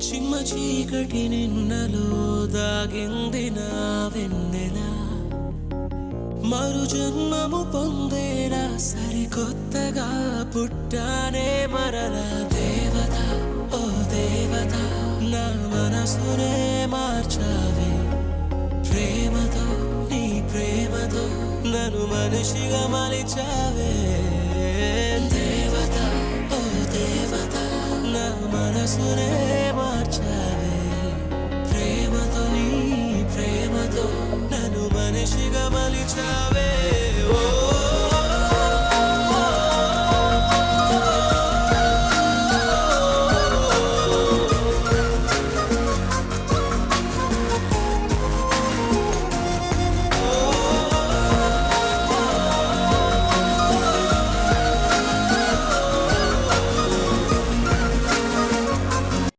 చిమ్మ చీకటి నిన్నలో దాగింది నా వెన్నెల మరు జన్మము పొందేలా సరికొత్తగా పుట్టానే మరల దేవత ఓ దేవత నా మనసునే మార్చావే ప్రేమతో నీ ప్రేమతో నన్ను మనిషిగా మలిచావే దేవత ఓ దేవత నా మనసునే మార్చావే ప్రేమతో నీ ప్రేమతో నన్ను మనిషిగా మలిచావే